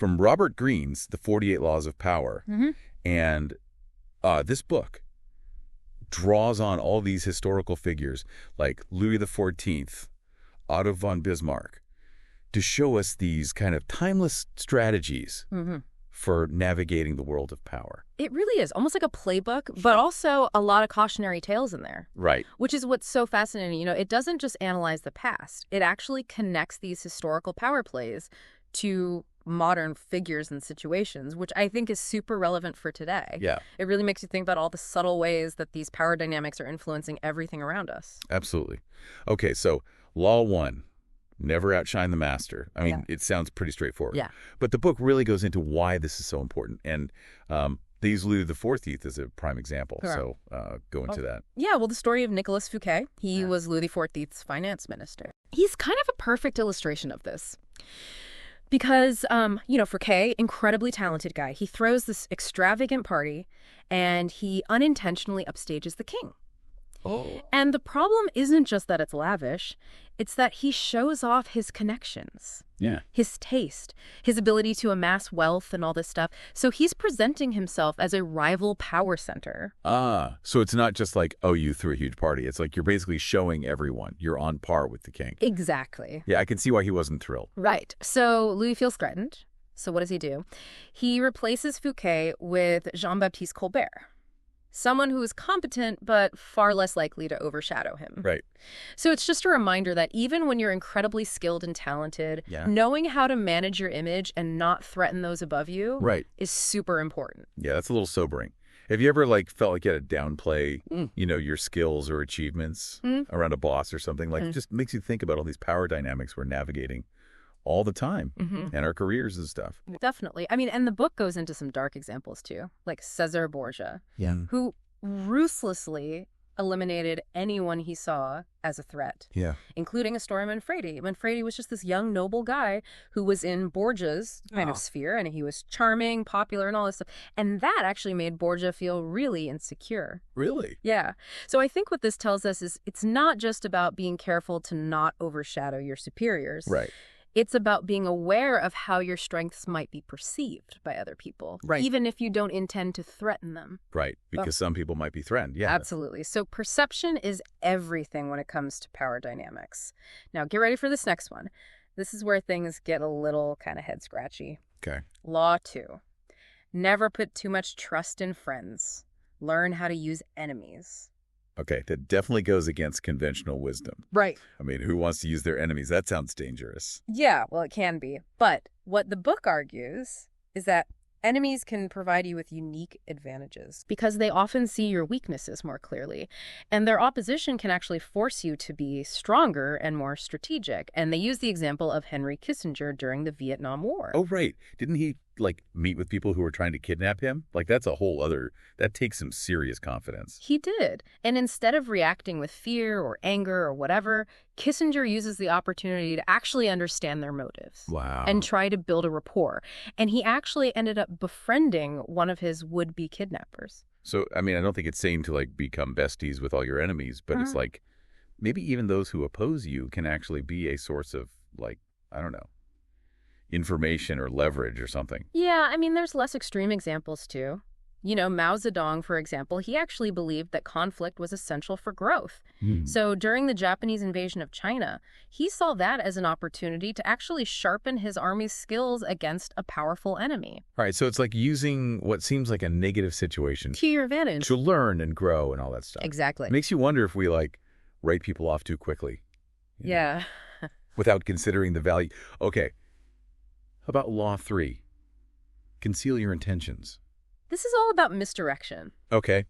from Robert Greene's The 48 Laws of Power. Mm-hmm. And this book draws on all these historical figures like Louis XIV, Otto von Bismarck, to show us these kind of timeless strategies for navigating the world of power. It really is almost like a playbook, but also a lot of cautionary tales in there. Right. Which is what's so fascinating. It doesn't just analyze the past. It actually connects these historical power plays to modern figures and situations, which I think is super relevant for today. Yeah. It really makes you think about all the subtle ways that these power dynamics are influencing everything around us. Absolutely. Okay, so Law 1, never outshine the master. I mean, It sounds pretty straightforward. Yeah. But the book really goes into why this is so important. And they use Louis XIV as a prime example. Correct. So go into that. Yeah, well, the story of Nicolas Fouquet. He was Louis XIV's finance minister. He's kind of a perfect illustration of this. Because, Fouquet, incredibly talented guy, he throws this extravagant party and he unintentionally upstages the king. Oh. And the problem isn't just that it's lavish, it's that he shows off his connections. Yeah. His taste, his ability to amass wealth and all this stuff. So he's presenting himself as a rival power center. So it's not just like, oh, you threw a huge party. It's like you're basically showing everyone you're on par with the king. Exactly. Yeah, I can see why he wasn't thrilled. Right. So Louis feels threatened. So what does he do? He replaces Fouquet with Jean-Baptiste Colbert. Someone who is competent, but far less likely to overshadow him. Right. So it's just a reminder that even when you're incredibly skilled and talented, knowing how to manage your image and not threaten those above you is super important. Yeah, that's a little sobering. Have you ever felt like you had to downplay, your skills or achievements around a boss or something? Just makes you think about all these power dynamics we're navigating all the time in our careers and stuff. Definitely. I mean, and the book goes into some dark examples too, like Cesar Borgia, who ruthlessly eliminated anyone he saw as a threat, including Astorre Manfredi. Manfredi was just this young, noble guy who was in Borgia's kind of sphere, and he was charming, popular, and all this stuff. And that actually made Borgia feel really insecure. Really? Yeah. So I think what this tells us is it's not just about being careful to not overshadow your superiors. Right. It's about being aware of how your strengths might be perceived by other people, even if you don't intend to threaten them. Right, because some people might be threatened. Yeah, absolutely. So perception is everything when it comes to power dynamics. Now, get ready for this next one. This is where things get a little kind of head-scratchy. Okay. Law 2. Never put too much trust in friends. Learn how to use enemies. Okay, that definitely goes against conventional wisdom. Right. I mean, who wants to use their enemies? That sounds dangerous. Yeah, well, it can be. But what the book argues is that enemies can provide you with unique advantages because they often see your weaknesses more clearly. And their opposition can actually force you to be stronger and more strategic. And they use the example of Henry Kissinger during the Vietnam War. Oh, right. Didn't he, meet with people who were trying to kidnap him? That's a whole other... That takes some serious confidence. He did. And instead of reacting with fear or anger or whatever, Kissinger uses the opportunity to actually understand their motives. Wow. And try to build a rapport. And he actually ended up befriending one of his would-be kidnappers. So, I mean, I don't think it's sane to, become besties with all your enemies, but it's maybe even those who oppose you can actually be a source of, I don't know, information or leverage or something. Yeah, I mean, there's less extreme examples, too. Mao Zedong, for example, he actually believed that conflict was essential for growth. So during the Japanese invasion of China, he saw that as an opportunity to actually sharpen his army's skills against a powerful enemy. All right, so it's like using what seems like a negative situation to your advantage. To learn and grow and all that stuff. Exactly. It makes you wonder if we, write people off too quickly. Yeah. Without considering the value. Okay. How about Law 3? Conceal your intentions. This is all about misdirection. Okay.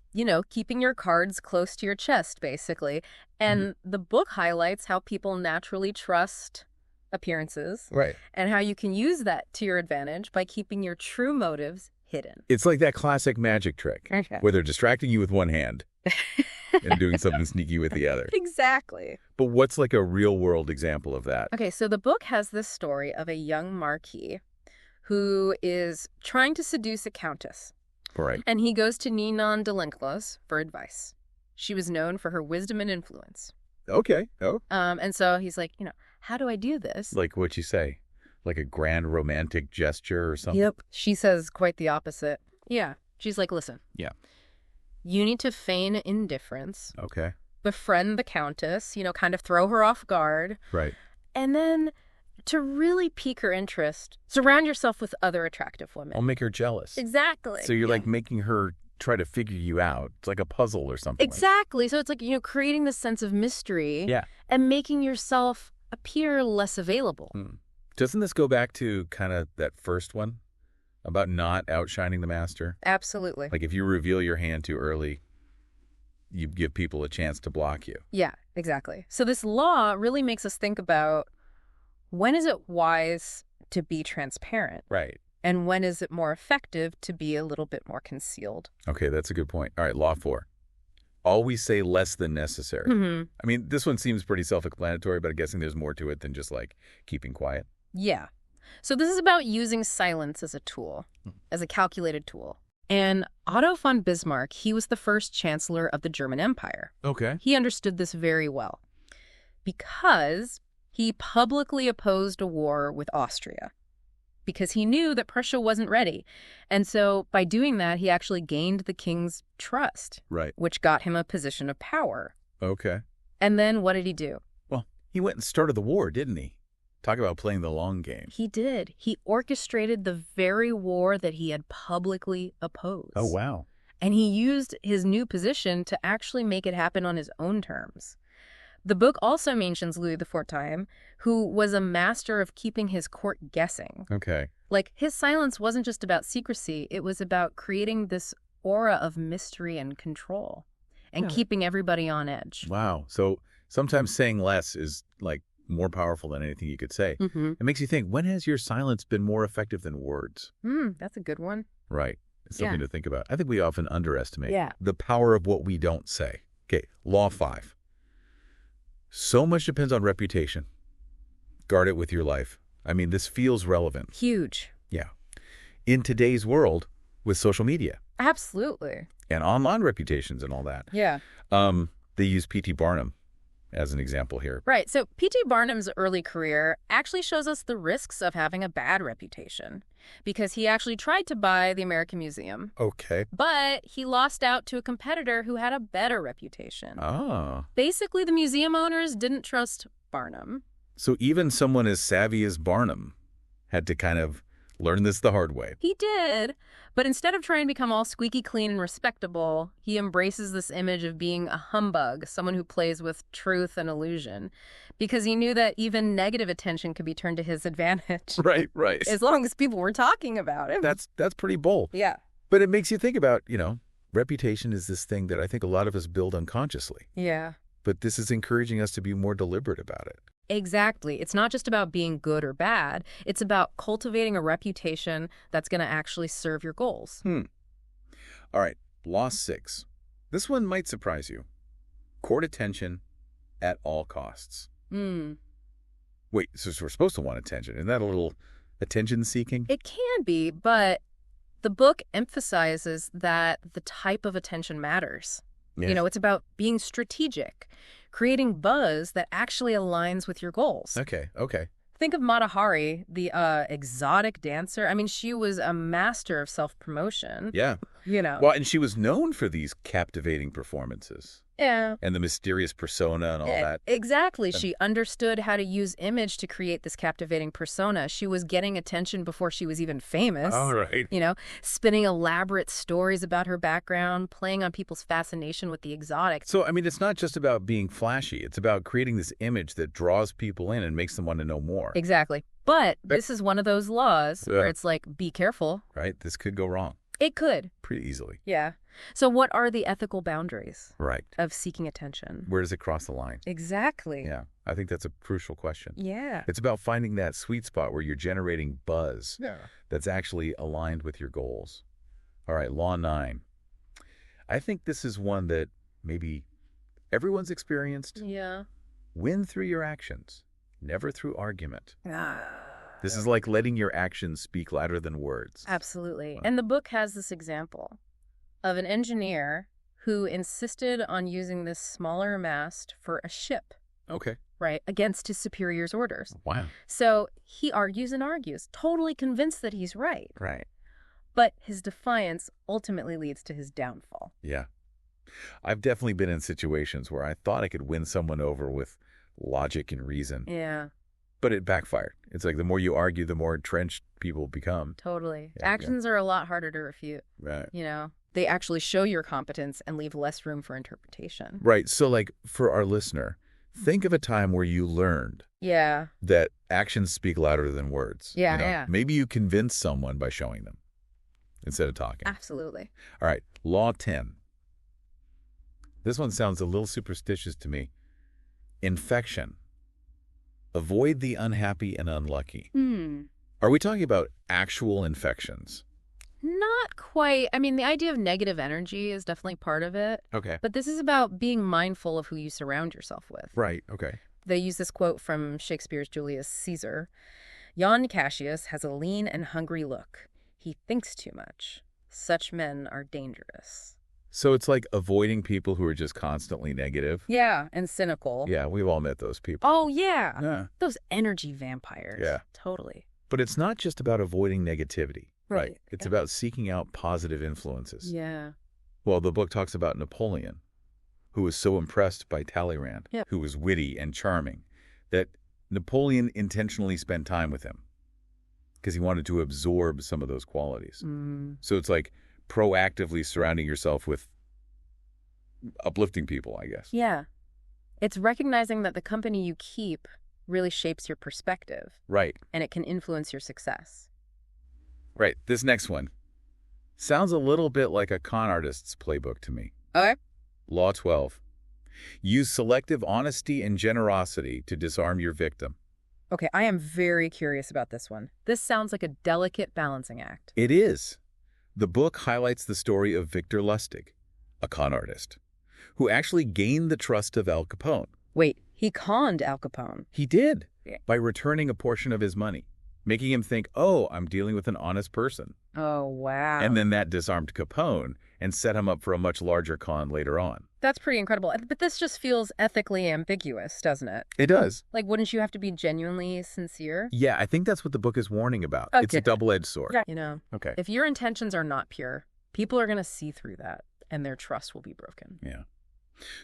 Keeping your cards close to your chest, basically. And the book highlights how people naturally trust appearances. Right. And how you can use that to your advantage by keeping your true motives hidden. It's like that classic magic trick where they're distracting you with one hand and doing something sneaky with the other. Exactly. But what's a real-world example of that? Okay, so the book has this story of a young marquis who is trying to seduce a countess. Right. And he goes to Ninon de Lenclos for advice. She was known for her wisdom and influence. Okay. Oh. And so he's like, how do I do this? Like what you say. like a grand romantic gesture or something? Yep. She says quite the opposite. Yeah. She's like, listen. Yeah. You need to feign indifference. Okay. Befriend the Countess, kind of throw her off guard. Right. And then to really pique her interest, surround yourself with other attractive women. I'll make her jealous. Exactly. So you're like making her try to figure you out. It's like a puzzle or something. Exactly. So it's like, creating this sense of mystery. Yeah. And making yourself appear less available. Doesn't this go back to kind of that first one about not outshining the master? Absolutely. Like if you reveal your hand too early, you give people a chance to block you. Yeah, exactly. So this law really makes us think about, when is it wise to be transparent? Right. And when is it more effective to be a little bit more concealed? Okay, that's a good point. All right, law 4. Always say less than necessary. I mean, this one seems pretty self-explanatory, but I'm guessing there's more to it than just like keeping quiet. Yeah. So this is about using silence as a tool, as a calculated tool. And Otto von Bismarck, he was the first chancellor of the German Empire. Okay. He understood this very well because he publicly opposed a war with Austria, because he knew that Prussia wasn't ready. And so by doing that, he actually gained the king's trust, right, which got him a position of power. Okay. And then what did he do? Well, he went and started the war, didn't he? Talk about playing the long game. He did. He orchestrated the very war that he had publicly opposed. Oh, wow. And he used his new position to actually make it happen on his own terms. The book also mentions Louis XIV, who was a master of keeping his court guessing. Okay. Like, his silence wasn't just about secrecy. It was about creating this aura of mystery and control and keeping everybody on edge. Wow. So sometimes saying less is like more powerful than anything you could say. It makes you think, when has your silence been more effective than words? That's a good one. Right. It's something to think about. I think we often underestimate Yeah. the power of what we don't say. Okay, law 5. So much depends on reputation. Guard it with your life. I mean, this feels relevant. Huge. Yeah. In today's world with social media. Absolutely. And online reputations and all that. Yeah. They use P.T. Barnum as an example here. Right. So P.T. Barnum's early career actually shows us the risks of having a bad reputation, because he actually tried to buy the American Museum. Okay. But he lost out to a competitor who had a better reputation. Oh. Basically, the museum owners didn't trust Barnum. So even someone as savvy as Barnum had to kind of learn this the hard way. He did. But instead of trying to become all squeaky clean and respectable, he embraces this image of being a humbug, someone who plays with truth and illusion, because he knew that even negative attention could be turned to his advantage. Right, right. As long as people were talking about him. That's pretty bold. Yeah. But it makes you think about, reputation is this thing that I think a lot of us build unconsciously. Yeah. But this is encouraging us to be more deliberate about it. Exactly. It's not just about being good or bad. It's about cultivating a reputation that's going to actually serve your goals. All right. Law 6. This one might surprise you. Court attention at all costs. Wait, so we're supposed to want attention. Isn't that a little attention-seeking? It can be, but the book emphasizes that the type of attention matters. Yeah. It's about being strategic, creating buzz that actually aligns with your goals. Okay. Think of Mata Hari, the exotic dancer. I mean, she was a master of self-promotion. Yeah. Well, and she was known for these captivating performances. Yeah. And the mysterious persona and all that. Exactly. She understood how to use image to create this captivating persona. She was getting attention before she was even famous. All right. Spinning elaborate stories about her background, playing on people's fascination with the exotic. So, I mean, it's not just about being flashy. It's about creating this image that draws people in and makes them want to know more. Exactly. But this is one of those laws where it's like, be careful. Right? This could go wrong. It could. Pretty easily. Yeah. So what are the ethical boundaries of seeking attention? Where does it cross the line? Exactly. Yeah. I think that's a crucial question. Yeah. It's about finding that sweet spot where you're generating buzz that's actually aligned with your goals. All right. Law 9. I think this is one that maybe everyone's experienced. Yeah. Win through your actions, never through argument. This is like letting your actions speak louder than words. Absolutely. And the book has this example of an engineer who insisted on using this smaller mast for a ship. Okay. right, against his superior's orders. Wow. So he argues and argues, totally convinced that he's right. Right. But his defiance ultimately leads to his downfall. Yeah. I've definitely been in situations where I thought I could win someone over with logic and reason. Yeah. But it backfired. It's like the more you argue, the more entrenched people become. Totally. Yeah, actions are a lot harder to refute. Right. You know, they actually show your competence and leave less room for interpretation. Right. So like for our listener, think of a time where you learned that actions speak louder than words. Yeah, yeah. Maybe you convince someone by showing them instead of talking. Absolutely. All right. Law 10. This one sounds a little superstitious to me. Infection. Avoid the unhappy and unlucky. Are we talking about actual infections? Not quite. I mean, the idea of negative energy is definitely part of it. Okay. But this is about being mindful of who you surround yourself with. Right. Okay. They use this quote from Shakespeare's Julius Caesar. Yon Cassius has a lean and hungry look. He thinks too much. Such men are dangerous. So it's like avoiding people who are just constantly negative? Yeah, and cynical. Yeah, we've all met those people. Oh, yeah. Those energy vampires. Yeah. Totally. But it's not just about avoiding negativity. Right. It's about seeking out positive influences. Yeah. Well, the book talks about Napoleon, who was so impressed by Talleyrand, who was witty and charming, that Napoleon intentionally spent time with him because he wanted to absorb some of those qualities. So it's like proactively surrounding yourself with uplifting people, I guess. Yeah. It's recognizing that the company you keep really shapes your perspective. Right. And it can influence your success. Right. This next one sounds a little bit like a con artist's playbook to me. Okay. Law 12. Use selective honesty and generosity to disarm your victim. Okay, I am very curious about this one. This sounds like a delicate balancing act. It is. The book highlights the story of Victor Lustig, a con artist, who actually gained the trust of Al Capone. Wait, he conned Al Capone? He did, by returning a portion of his money, making him think, oh, I'm dealing with an honest person. Oh, wow. And then that disarmed Capone and set him up for a much larger con later on. That's pretty incredible. But this just feels ethically ambiguous, doesn't it? It does. Like, wouldn't you have to be genuinely sincere? Yeah, I think that's what the book is warning about. Okay. It's a double-edged sword. Yeah. You know, if your intentions are not pure, people are going to see through that, and their trust will be broken. Yeah.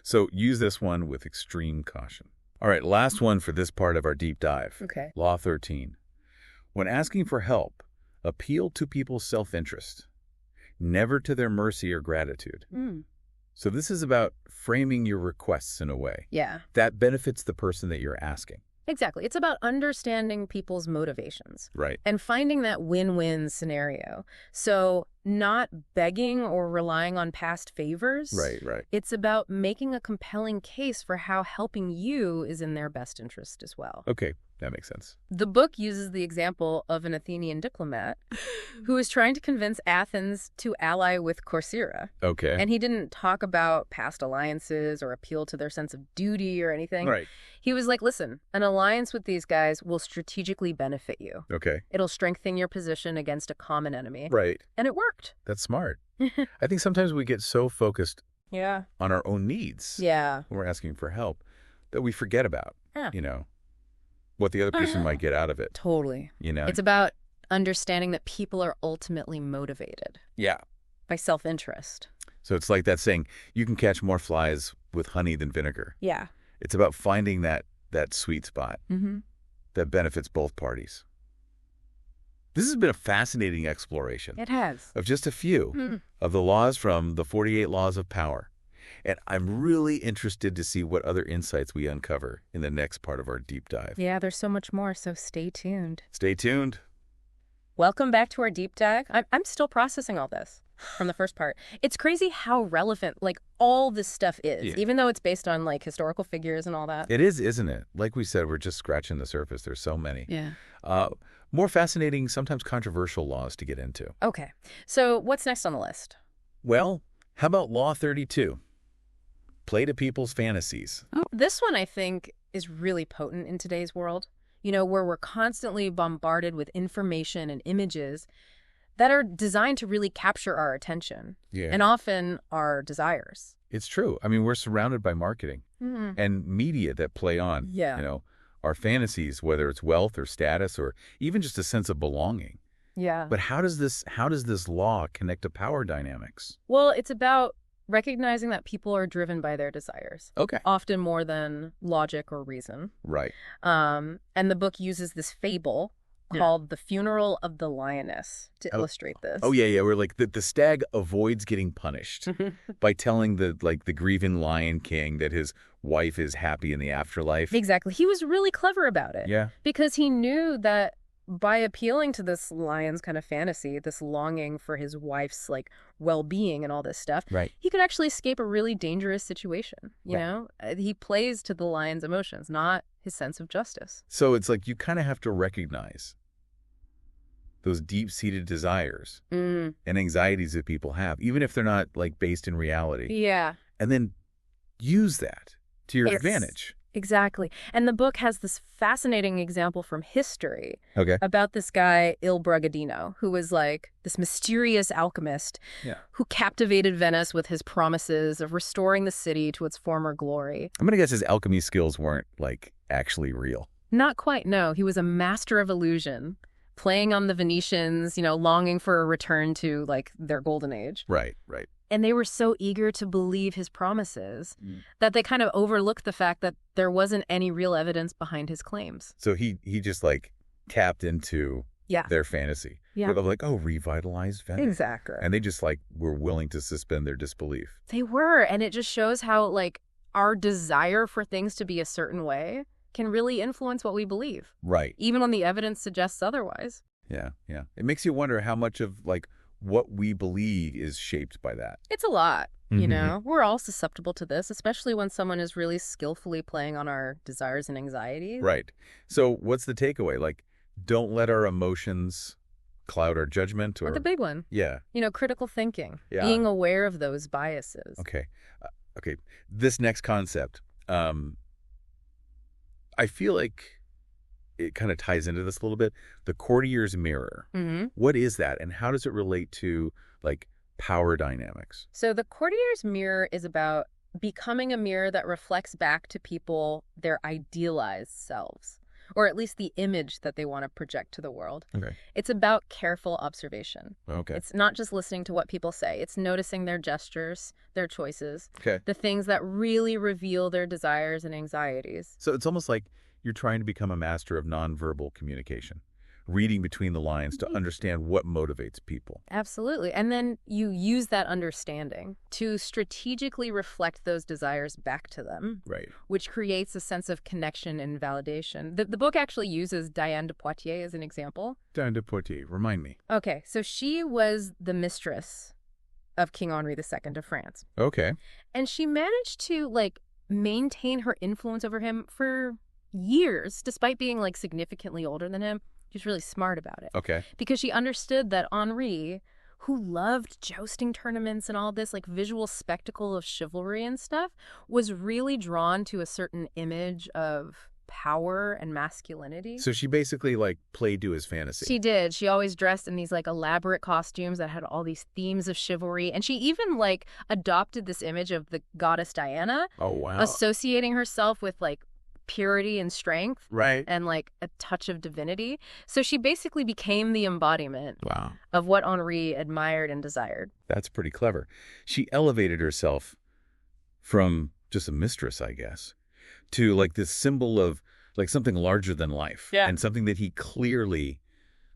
So use this one with extreme caution. All right, last one for this part of our deep dive. Okay. Law 13. When asking for help, appeal to people's self-interest, never to their mercy or gratitude. So this is about framing your requests in a way that benefits the person that you're asking. Exactly. It's about understanding people's motivations. Right. And finding that win-win scenario. So not begging or relying on past favors. Right. It's about making a compelling case for how helping you is in their best interest as well. Okay. That makes sense. The book uses the example of an Athenian diplomat who was trying to convince Athens to ally with Corcyra. Okay. And he didn't talk about past alliances or appeal to their sense of duty or anything. Right. He was like, listen, an alliance with these guys will strategically benefit you. Okay. It'll strengthen your position against a common enemy. Right. And it worked. That's smart. I think sometimes we get so focused on our own needs when we're asking for help that we forget about, what the other person might get out of it. Totally. It's about understanding that people are ultimately motivated. Yeah. By self-interest. So it's like that saying, you can catch more flies with honey than vinegar. Yeah. It's about finding that sweet spot that benefits both parties. This has been a fascinating exploration. It has. Of just a few of the laws from the 48 Laws of Power. And I'm really interested to see what other insights we uncover in the next part of our deep dive. Yeah, there's so much more, so stay tuned. Stay tuned. Welcome back to our deep dive. I'm still processing all this from the first part. It's crazy how relevant, all this stuff is, even though it's based on, historical figures and all that. It is, isn't it? Like we said, we're just scratching the surface. There's so many. Yeah. More fascinating, sometimes controversial laws to get into. Okay. So what's next on the list? Well, how about Law 32? Play to people's fantasies. This one, I think, is really potent in today's world, where we're constantly bombarded with information and images that are designed to really capture our attention and often our desires. It's true. I mean, we're surrounded by marketing and media that play on, our fantasies, whether it's wealth or status or even just a sense of belonging. Yeah. But how does this law connect to power dynamics? Well, it's about recognizing that people are driven by their desires. Okay. Often more than logic or reason. Right. And the book uses this fable called The Funeral of the Lioness to illustrate this. Oh, yeah. Where like the stag avoids getting punished by telling the grieving Lion King that his wife is happy in the afterlife. Exactly. He was really clever about it. Yeah. Because he knew that by appealing to this lion's kind of fantasy, this longing for his wife's like well-being and all this stuff, he could actually escape a really dangerous situation. You know, he plays to the lion's emotions, not his sense of justice. So it's like you kind of have to recognize those deep-seated desires and anxieties that people have, even if they're not like based in reality. Yeah. And then use that to your advantage. Exactly. And the book has this fascinating example from history about this guy, Il Bragadino, who was like this mysterious alchemist who captivated Venice with his promises of restoring the city to its former glory. I'm going to guess his alchemy skills weren't like actually real. Not quite, no. He was a master of illusion, playing on the Venetians, longing for a return to like their golden age. Right. And they were so eager to believe his promises that they kind of overlooked the fact that there wasn't any real evidence behind his claims. So he just like tapped into their fantasy. Yeah. They're like, revitalize Venice. Exactly. And they just like were willing to suspend their disbelief. They were. And it just shows how like our desire for things to be a certain way can really influence what we believe. Right. Even when the evidence suggests otherwise. Yeah. It makes you wonder how much of like what we believe is shaped by that. It's a lot, you know. We're all susceptible to this, especially when someone is really skillfully playing on our desires and anxieties. Right. So what's the takeaway? Like, don't let our emotions cloud our judgment? Or the big one. Yeah. Critical thinking. Yeah. Being aware of those biases. Okay. This next concept, I feel like it kind of ties into this a little bit. The courtier's mirror. What is that, and how does it relate to like power dynamics? So the courtier's mirror is about becoming a mirror that reflects back to people their idealized selves, or at least the image that they want to project to the world. Okay. It's about careful observation. Okay. It's not just listening to what people say. It's noticing their gestures, their choices, the things that really reveal their desires and anxieties. So it's almost like you're trying to become a master of nonverbal communication, reading between the lines to understand what motivates people. Absolutely. And then you use that understanding to strategically reflect those desires back to them, which creates a sense of connection and validation. The book actually uses Diane de Poitiers as an example. Diane de Poitiers, remind me. Okay, so she was the mistress of King Henri II of France. Okay. And she managed to, like, maintain her influence over him for years, despite being like significantly older than him. She was really smart about it. Okay. Because she understood that Henri, who loved jousting tournaments and all this like visual spectacle of chivalry and stuff, was really drawn to a certain image of power and masculinity. So she basically like played to his fantasy. She did. She always dressed in these like elaborate costumes that had all these themes of chivalry. And she even like adopted this image of the goddess Diana. Oh, wow. Associating herself with like purity and strength, and like a touch of divinity. So she basically became the embodiment of what Henri admired and desired. That's pretty clever. She elevated herself from just a mistress, I guess, to like this symbol of like something larger than life, and something that he clearly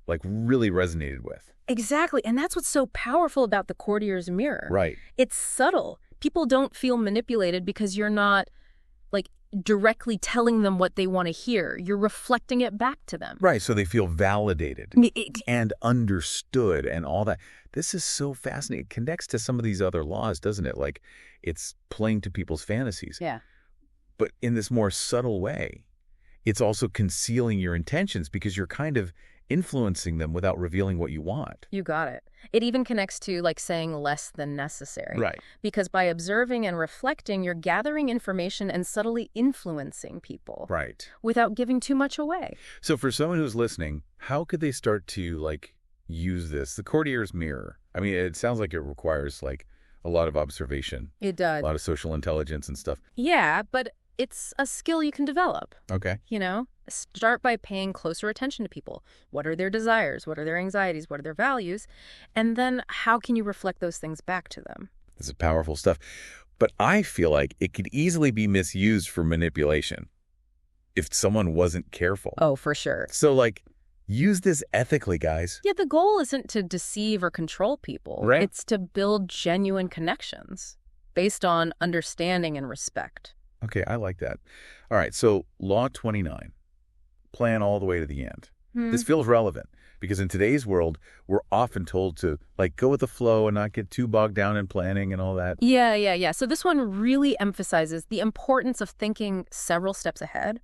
like really resonated with. Exactly. And that's what's so powerful about the courtier's mirror. Right. It's subtle. People don't feel manipulated because you're not like directly telling them what they want to hear. You're reflecting it back to them. Right. So they feel validated and understood and all that. This is so fascinating. It connects to some of these other laws, doesn't it? Like it's playing to people's fantasies. Yeah. But in this more subtle way, it's also concealing your intentions because you're kind of influencing them without revealing what you want. You got it. It even connects to like saying less than necessary. Right. Because by observing and reflecting, you're gathering information and subtly influencing people. Right. Without giving too much away. So for someone who's listening, how could they start to like use this? The courtier's mirror. I mean, it sounds like it requires like a lot of observation. It does. A lot of social intelligence and stuff. Yeah, but it's a skill you can develop. Okay. You know, start by paying closer attention to people. What are their desires? What are their anxieties? What are their values? And then how can you reflect those things back to them? This is powerful stuff. But I feel like it could easily be misused for manipulation if someone wasn't careful. Oh, for sure. So, like, use this ethically, guys. Yeah, the goal isn't to deceive or control people. Right. It's to build genuine connections based on understanding and respect. Okay, I like that. All right, so Law 29, plan all the way to the end. This feels relevant because in today's world, we're often told to, like, go with the flow and not get too bogged down in planning and all that. Yeah. So this one really emphasizes the importance of thinking several steps ahead,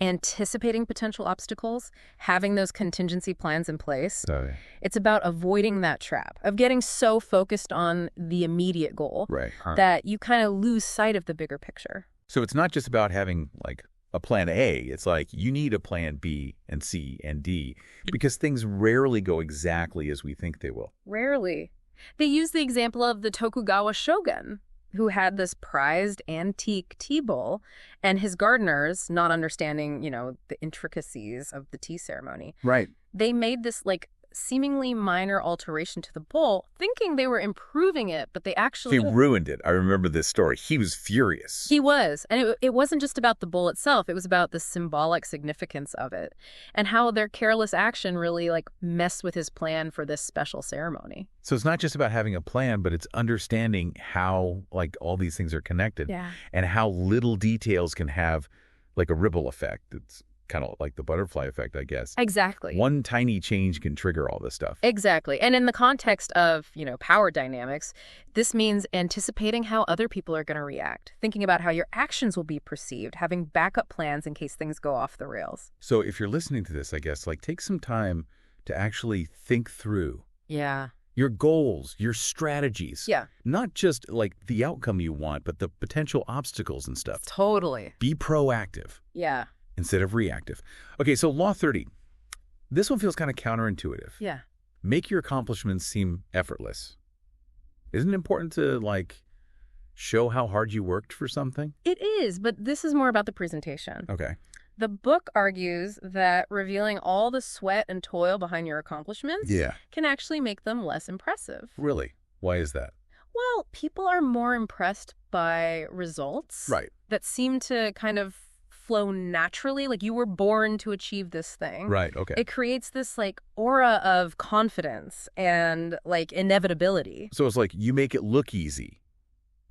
anticipating potential obstacles, having those contingency plans in place. Oh, yeah. It's about avoiding that trap of getting so focused on the immediate goal that you kind of lose sight of the bigger picture. So it's not just about having, like, a plan A. It's like you need a plan B and C and D because things rarely go exactly as we think they will. Rarely. They use the example of the Tokugawa shogun, who had this prized antique tea bowl, and his gardeners, not understanding, you know, the intricacies of the tea ceremony. Right. They made this, like, seemingly minor alteration to the bowl, thinking they were improving it, but they actually... He ruined it. I remember this story. He was furious. He was. And it wasn't just about the bowl itself. It was about the symbolic significance of it and how their careless action really, like, messed with his plan for this special ceremony. So it's not just about having a plan, but it's understanding how, like, all these things are connected and how little details can have, like, a ripple effect. It's kind of like the butterfly effect, I guess. Exactly. One tiny change can trigger all this stuff. Exactly. And in the context of, you know, power dynamics, this means anticipating how other people are going to react, thinking about how your actions will be perceived, having backup plans in case things go off the rails. So if you're listening to this, I guess, like, take some time to actually think through your goals, your strategies. Yeah. Not just, like, the outcome you want, but the potential obstacles and stuff. Totally. Be proactive. Yeah. Instead of reactive. Okay, so Law 30. This one feels kind of counterintuitive. Yeah. Make your accomplishments seem effortless. Isn't it important to, like, show how hard you worked for something? It is, but this is more about the presentation. Okay. The book argues that revealing all the sweat and toil behind your accomplishments can actually make them less impressive. Really? Why is that? Well, people are more impressed by results that seem to kind of flow naturally, like you were born to achieve this thing. Right, okay. It creates this, like, aura of confidence and, like, inevitability. So it's like you make it look easy,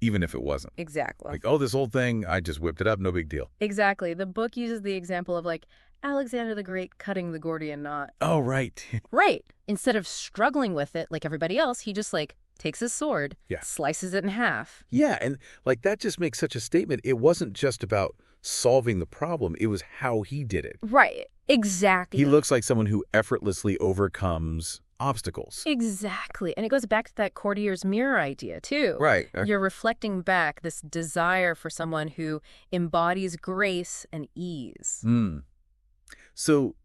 even if it wasn't. Exactly. Like, oh, this whole thing, I just whipped it up, no big deal. Exactly. The book uses the example of, like, Alexander the Great cutting the Gordian knot. Oh, right. Right. Instead of struggling with it like everybody else, he just, like, takes his sword, slices it in half. Yeah, and, like, that just makes such a statement. It wasn't just about solving the problem. It was how he did it. Right. Exactly. He looks like someone who effortlessly overcomes obstacles. Exactly. And it goes back to that courtier's mirror idea, too. Right. You're reflecting back this desire for someone who embodies grace and ease. So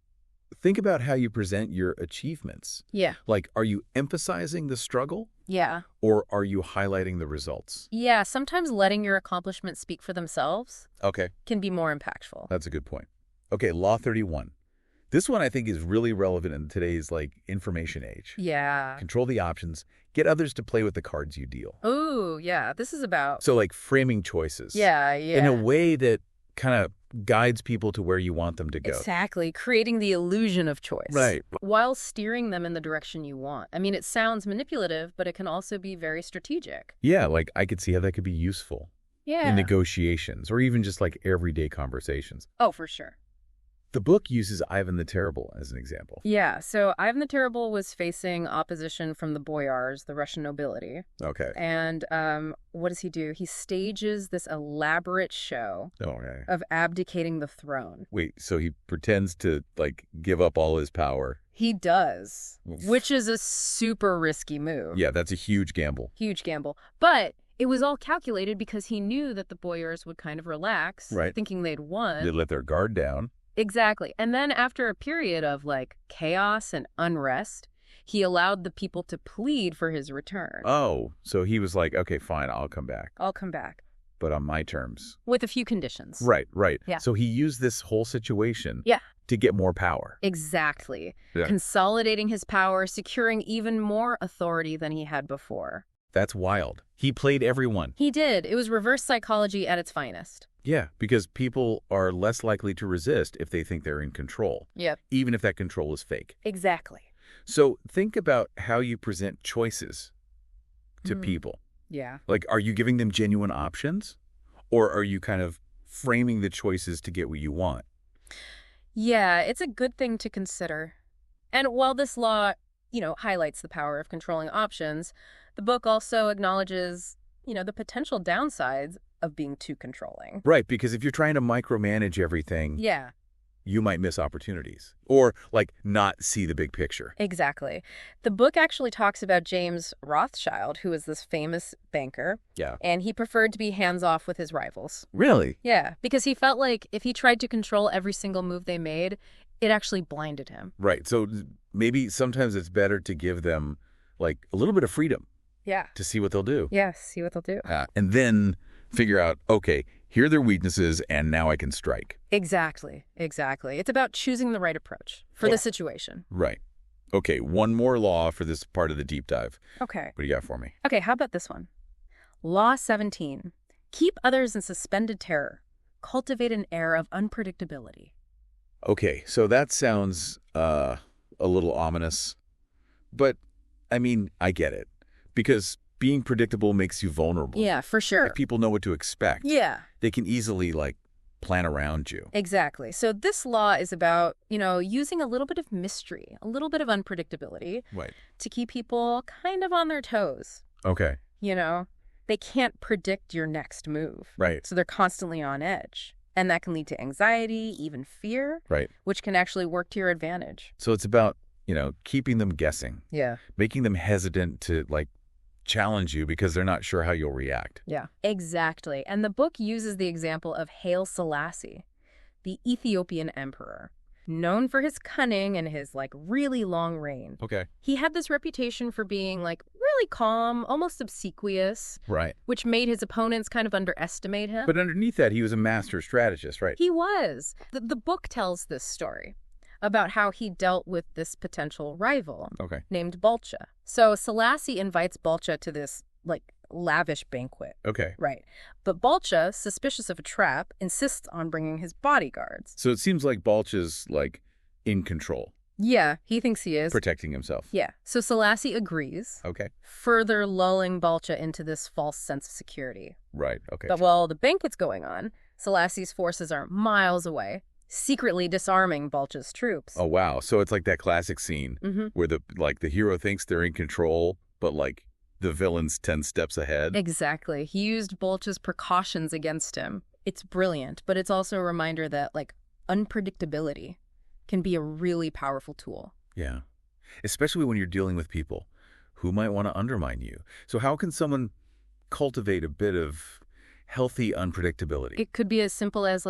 think about how you present your achievements. Yeah. Like, are you emphasizing the struggle? Yeah. Or are you highlighting the results? Yeah. Sometimes letting your accomplishments speak for themselves can be more impactful. That's a good point. Okay, Law 31. This one I think is really relevant in today's, like, information age. Yeah. Control the options. Get others to play with the cards you deal. Ooh, yeah. This is about... So, like, framing choices. Yeah. In a way that kind of guides people to where you want them to go. Exactly. Creating the illusion of choice. Right. While steering them in the direction you want. I mean, it sounds manipulative, but it can also be very strategic. Yeah, like, I could see how that could be useful. Yeah. In negotiations or even just, like, everyday conversations. Oh, for sure. The book uses Ivan the Terrible as an example. Yeah, so Ivan the Terrible was facing opposition from the boyars, the Russian nobility. Okay. And what does he do? He stages this elaborate show of abdicating the throne. Wait, so he pretends to, like, give up all his power? He does, which is a super risky move. Yeah, that's a huge gamble. Huge gamble. But it was all calculated because he knew that the boyars would kind of relax, thinking they'd won. They'd let their guard down. Exactly. And then after a period of, like, chaos and unrest, He allowed the people to plead for his return. Oh, so he was like, okay, fine, I'll come back. I'll come back. But on my terms. With a few conditions. Right. Yeah. So he used this whole situation yeah. to get more power. Exactly. Yeah. Consolidating his power, securing even more authority than he had before. That's wild. He played everyone. He did. It was reverse psychology at its finest. Yeah, because people are less likely to resist if they think they're in control. Yep. Even if that control is fake. Exactly. So think about how you present choices to people. Yeah. Like, are you giving them genuine options? Or are you kind of framing the choices to get what you want? Yeah, it's a good thing to consider. And while this law, highlights the power of controlling options, the book also acknowledges, the potential downsides of being too controlling. Right, because if you're trying to micromanage everything, yeah, you might miss opportunities or not see the big picture. Exactly. The book actually talks about James Rothschild, who was this famous banker. Yeah. And he preferred to be hands-off with his rivals. Really? Yeah, because he felt like if he tried to control every single move they made, it actually blinded him. Right. So maybe sometimes it's better to give them a little bit of freedom. Yeah. To see what they'll do. Yeah, see what they'll do. And then figure out, okay, here are their weaknesses, and now I can strike. Exactly. It's about choosing the right approach for the situation. Right. Okay, one more law for this part of the deep dive. Okay. What do you got for me? Okay, how about this one? Law 17. Keep others in suspended terror. Cultivate an air of unpredictability. Okay, so that sounds a little ominous. But, I mean, I get it. Because being predictable makes you vulnerable. Yeah, for sure. If people know what to expect. Yeah. They can easily, plan around you. Exactly. So this law is about, using a little bit of mystery, a little bit of unpredictability. Right. To keep people kind of on their toes. Okay. They can't predict your next move. Right. So they're constantly on edge. And that can lead to anxiety, even fear. Right. Which can actually work to your advantage. So it's about, keeping them guessing. Yeah. Making them hesitant to, challenge you because they're not sure how you'll react. Yeah, exactly. And the book uses the example of Haile Selassie, the Ethiopian emperor, known for his cunning and his really long reign. Okay. He had this reputation for being really calm, almost obsequious. Right. Which made his opponents kind of underestimate him. But underneath that, he was a master strategist, right? He was. The book tells this story about how he dealt with this potential rival named Balcha. So Selassie invites Balcha to this, lavish banquet. Okay. Right. But Balcha, suspicious of a trap, insists on bringing his bodyguards. So it seems like Balcha's, in control. Yeah, he thinks he is. Protecting himself. Yeah. So Selassie agrees. Okay. Further lulling Balcha into this false sense of security. Right. Okay. But while the banquet's going on, Selassie's forces are miles away, secretly disarming Balcha's troops. Oh, wow. So it's like that classic scene where the hero thinks they're in control, but the villain's 10 steps ahead. Exactly. He used Balcha's precautions against him. It's brilliant, but it's also a reminder that unpredictability can be a really powerful tool. Yeah. Especially when you're dealing with people who might want to undermine you. So how can someone cultivate a bit of healthy unpredictability? It could be as simple as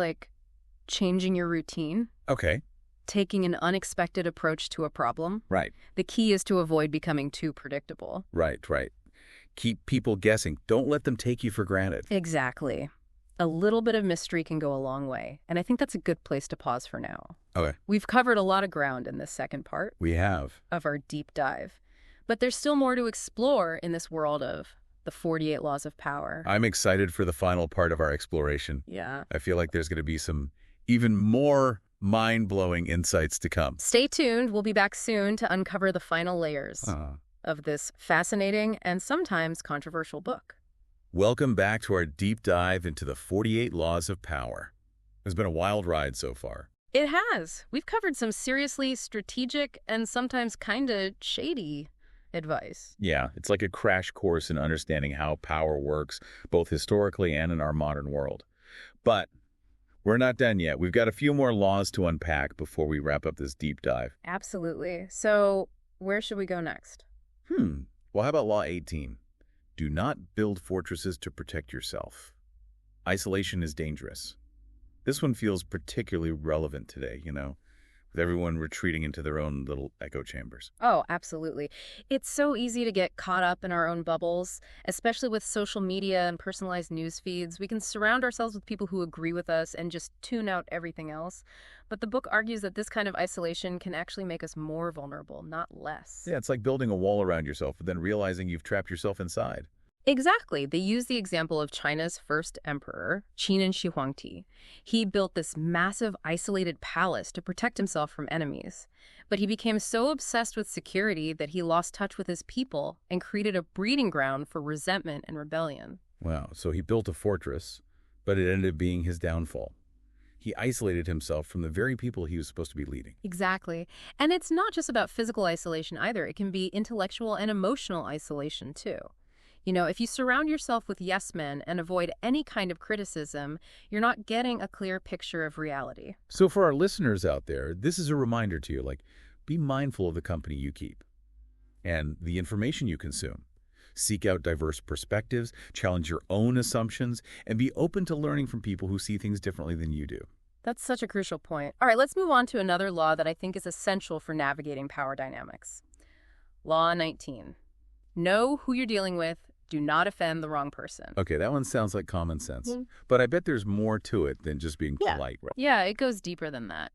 changing your routine. Okay. Taking an unexpected approach to a problem. Right. The key is to avoid becoming too predictable. Right. Keep people guessing. Don't let them take you for granted. Exactly. A little bit of mystery can go a long way. And I think that's a good place to pause for now. Okay. We've covered a lot of ground in this second part. We have. Of our deep dive. But there's still more to explore in this world of the 48 Laws of Power. I'm excited for the final part of our exploration. Yeah. I feel like there's going to be some even more mind-blowing insights to come. Stay tuned. We'll be back soon to uncover the final layers of this fascinating and sometimes controversial book. Welcome back to our deep dive into the 48 Laws of Power. It's been a wild ride so far. It has. We've covered some seriously strategic and sometimes kind of shady advice. Yeah, it's like a crash course in understanding how power works, both historically and in our modern world. But we're not done yet. We've got a few more laws to unpack before we wrap up this deep dive. Absolutely. So where should we go next? Well, how about Law 18? Do not build fortresses to protect yourself. Isolation is dangerous. This one feels particularly relevant today, with everyone retreating into their own little echo chambers. Oh, absolutely. It's so easy to get caught up in our own bubbles, especially with social media and personalized news feeds. We can surround ourselves with people who agree with us and just tune out everything else. But the book argues that this kind of isolation can actually make us more vulnerable, not less. Yeah, it's like building a wall around yourself, but then realizing you've trapped yourself inside. Exactly. They use the example of China's first emperor, Qin Shi Huangdi. He built this massive isolated palace to protect himself from enemies. But he became so obsessed with security that he lost touch with his people and created a breeding ground for resentment and rebellion. Wow, so he built a fortress, but it ended up being his downfall. He isolated himself from the very people he was supposed to be leading. Exactly. And it's not just about physical isolation either. It can be intellectual and emotional isolation too. You know, if you surround yourself with yes men and avoid any kind of criticism, you're not getting a clear picture of reality. So for our listeners out there, this is a reminder to you, like, be mindful of the company you keep and the information you consume. Seek out diverse perspectives, challenge your own assumptions, and be open to learning from people who see things differently than you do. That's such a crucial point. All right, let's move on to another law that I think is essential for navigating power dynamics. Law 19. Know who you're dealing with. Do not offend the wrong person. Okay, that one sounds like common sense. But I bet there's more to it than just being polite. Right? Yeah, it goes deeper than that.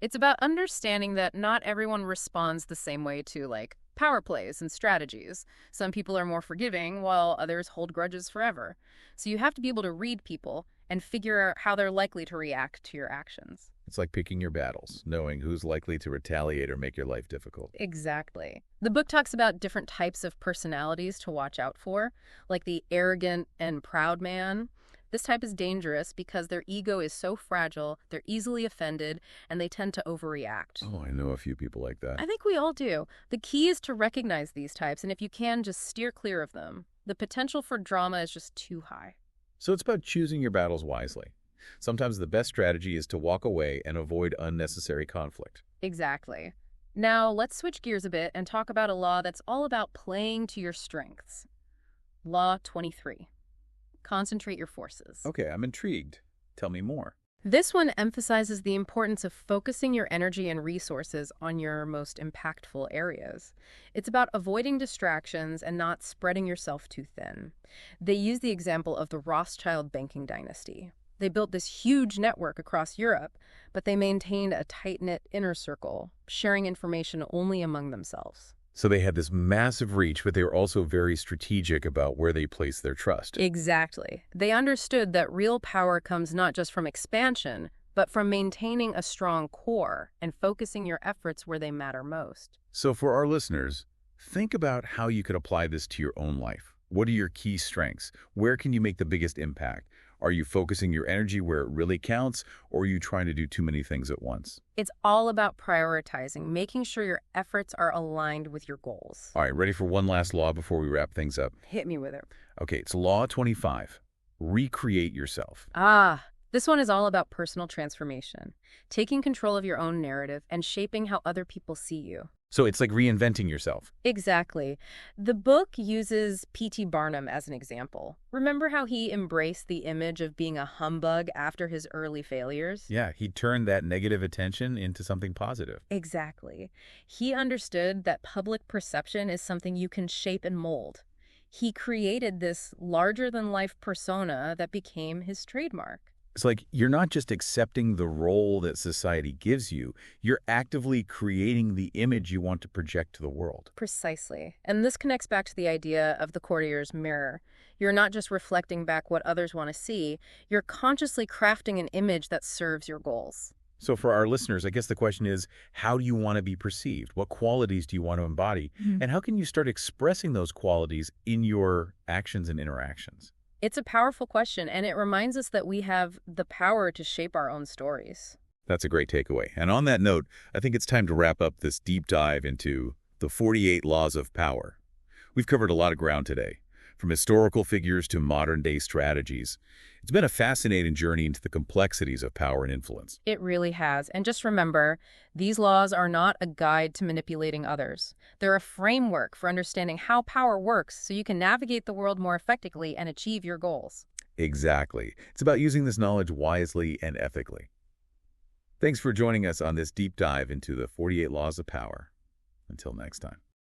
It's about understanding that not everyone responds the same way to, like, power plays and strategies. Some people are more forgiving, while others hold grudges forever. So you have to be able to read people and figure out how they're likely to react to your actions. It's like picking your battles, knowing who's likely to retaliate or make your life difficult. Exactly. The book talks about different types of personalities to watch out for, like the arrogant and proud man. This type is dangerous because their ego is so fragile, they're easily offended, and they tend to overreact. Oh, I know a few people like that. I think we all do. The key is to recognize these types, and if you can, just steer clear of them. The potential for drama is just too high. So it's about choosing your battles wisely. Sometimes the best strategy is to walk away and avoid unnecessary conflict. Exactly. Now, let's switch gears a bit and talk about a law that's all about playing to your strengths. Law 23. Concentrate your forces. Okay, I'm intrigued. Tell me more. This one emphasizes the importance of focusing your energy and resources on your most impactful areas. It's about avoiding distractions and not spreading yourself too thin. They use the example of the Rothschild banking dynasty. They built this huge network across Europe, but they maintained a tight-knit inner circle, sharing information only among themselves. So they had this massive reach, but they were also very strategic about where they placed their trust. Exactly. They understood that real power comes not just from expansion, but from maintaining a strong core and focusing your efforts where they matter most. So for our listeners, think about how you could apply this to your own life. What are your key strengths? Where can you make the biggest impact? Are you focusing your energy where it really counts, or are you trying to do too many things at once? It's all about prioritizing, making sure your efforts are aligned with your goals. All right, ready for one last law before we wrap things up? Hit me with it. Okay, it's Law 25. Recreate yourself. This one is all about personal transformation, taking control of your own narrative and shaping how other people see you. So it's like reinventing yourself. Exactly. The book uses P.T. Barnum as an example. Remember how he embraced the image of being a humbug after his early failures? Yeah, he turned that negative attention into something positive. Exactly. He understood that public perception is something you can shape and mold. He created this larger-than-life persona that became his trademark. It's like you're not just accepting the role that society gives you, you're actively creating the image you want to project to the world. Precisely. And this connects back to the idea of the courtier's mirror. You're not just reflecting back what others want to see, you're consciously crafting an image that serves your goals. So for our listeners, I guess the question is, how do you want to be perceived? What qualities do you want to embody? And how can you start expressing those qualities in your actions and interactions? It's a powerful question, and it reminds us that we have the power to shape our own stories. That's a great takeaway. And on that note, I think it's time to wrap up this deep dive into the 48 Laws of Power. We've covered a lot of ground today, from historical figures to modern-day strategies. It's been a fascinating journey into the complexities of power and influence. It really has. And just remember, these laws are not a guide to manipulating others. They're a framework for understanding how power works so you can navigate the world more effectively and achieve your goals. Exactly. It's about using this knowledge wisely and ethically. Thanks for joining us on this deep dive into the 48 Laws of Power. Until next time.